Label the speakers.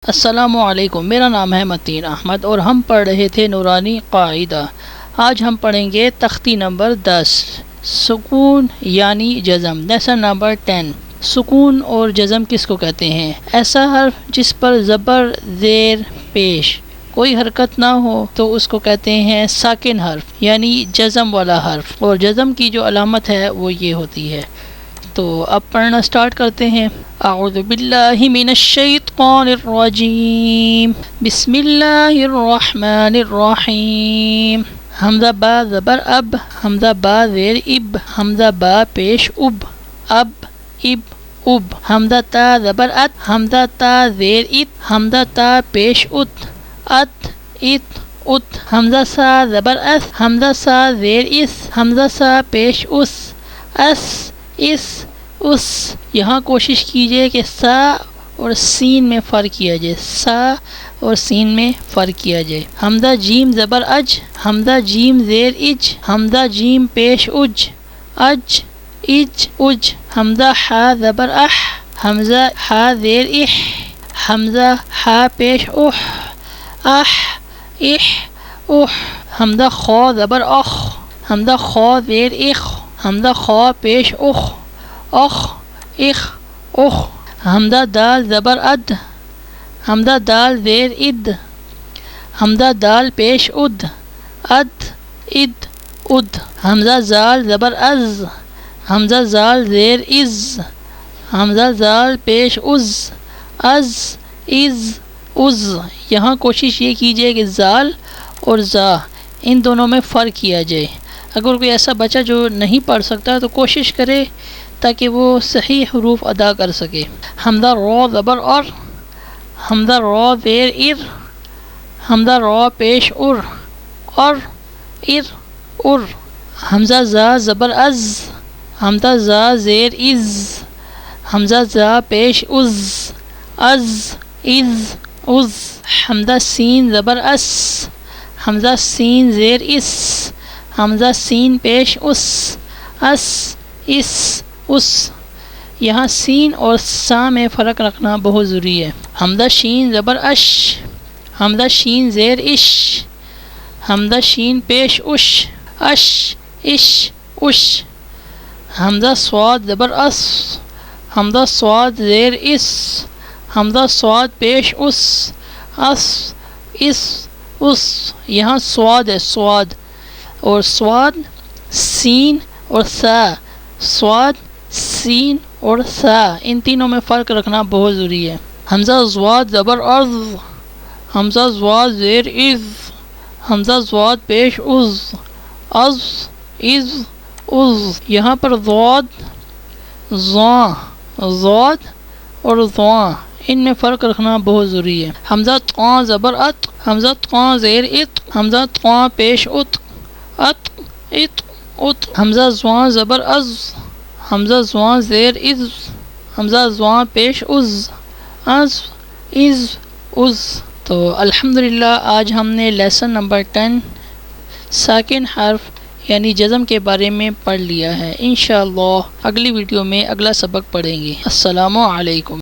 Speaker 1: السلام علیکم، میرا نام ہے متین احمد اور ہم پڑھ رہے تھے نورانی قاعدہ۔ آج ہم پڑھیں گے تختی نمبر 10، سکون یعنی جزم۔ لیسن نمبر 10، سکون اور جزم کس کو کہتے ہیں؟ ایسا حرف جس پر زبر زیر پیش کوئی حرکت نہ ہو تو اس کو کہتے ہیں ساکن حرف یعنی جزم والا حرف، اور جزم کی جو علامت ہے وہ یہ ہوتی ہے۔ تو اب پڑھنا سٹارٹ کرتے ہیں۔ اعوذ باللہ من الشیطان الرجیم، بسم اللہ الرحمن الرحیم۔ حمزہ با زبر اب، حمزہ با زیر اب، حمزہ با پیش اب، اب اب اب۔ حمزہ تا زبر ات، حمزہ تا زیر ات، حمزہ تا پیش ات، ات ات ات۔ حمزہ سا زبر اس، حمزہ سا زیر اس، حمزہ سا پیش اس، اس اس اس۔ یہاں کوشش کیجئے کہ سا اور سین میں فرق کیا جائے، سا اور سین میں فرق کیا جائے۔ حمزہ جیم زبر اج، حمزہ جیم زیر اج، حمزہ جیم پیش اج، اج اج اج۔ حمزہ ہا زبر اح، حمزہ ہا زیر اح، حمزہ ہا پیش اح، اح اح اح۔ حمزہ خا زبر اخ، حمزہ خا زیر اخ، حمزہ خا پیش اخ، اخ اخ اخ۔ حمزہ دال زبر اد، حمزہ دال زیر اد، حمزہ دال پیش اد، اد اد اد۔ حمزہ زال زبر از، حمزہ زال زیر از، حمزہ زال پیش از، از از از۔ یہاں کوشش یہ کیجئے کہ زال اور زا ان دونوں میں فرق کیا جائے۔ اگر کوئی ایسا بچہ جو نہیں پڑھ سکتا تو کوشش کرے تاکہ وہ صحیح حروف ادا کر سکے۔ حمزہ را زبر اور، حمزہ را زیر ار، حمزہ را پیش ار، اور ار ار۔ حمزہ زا زبر از، حمزہ زا زیر از، حمزہ زا پیش از، از از از۔ حمزہ سین زبر اس، حمزہ سین زیر اس، حمزہ سین پیش اس، اس اس اس۔ یہاں سین اور سا میں فرق رکھنا بہت ضروری ہے۔ حمزہ شین زبر اش، حمزہ شین زیر اش، حمزہ شین پیش اش، اش اش اش۔ حمزہ صاد زبر اس، حمزہ صاد زیر اس، حمزہ صاد پیش اس، اس اس اس۔ یہاں صاد ہے، صاد اور صاد سین اور سا، صاد سین اور سا ان تینوں میں فرق رکھنا بہت ضروری ہے۔ حمزہ ضاد زبر از، حمزہ ضاد زیر از، حمزہ ضاد پیش از، از از از۔ یہاں پر ضاد، ضاں، ضاد اور ضاں ان میں فرق رکھنا بہت ضروری ہے۔ حمزہ طاں زبر ات، حمزہ طاں زیر ات، حمزہ طاں پیش ات، ات ات ات۔ حمزہ زواں زبر از، حمزہ زواں زیر از، حمزہ زواں پیش از، از از از۔ تو الحمدللہ آج ہم نے لیسن نمبر 10 ساکن حرف یعنی جزم کے بارے میں پڑھ لیا ہے۔ انشاءاللہ اگلی ویڈیو میں اگلا سبق پڑھیں گے۔ السلام علیکم۔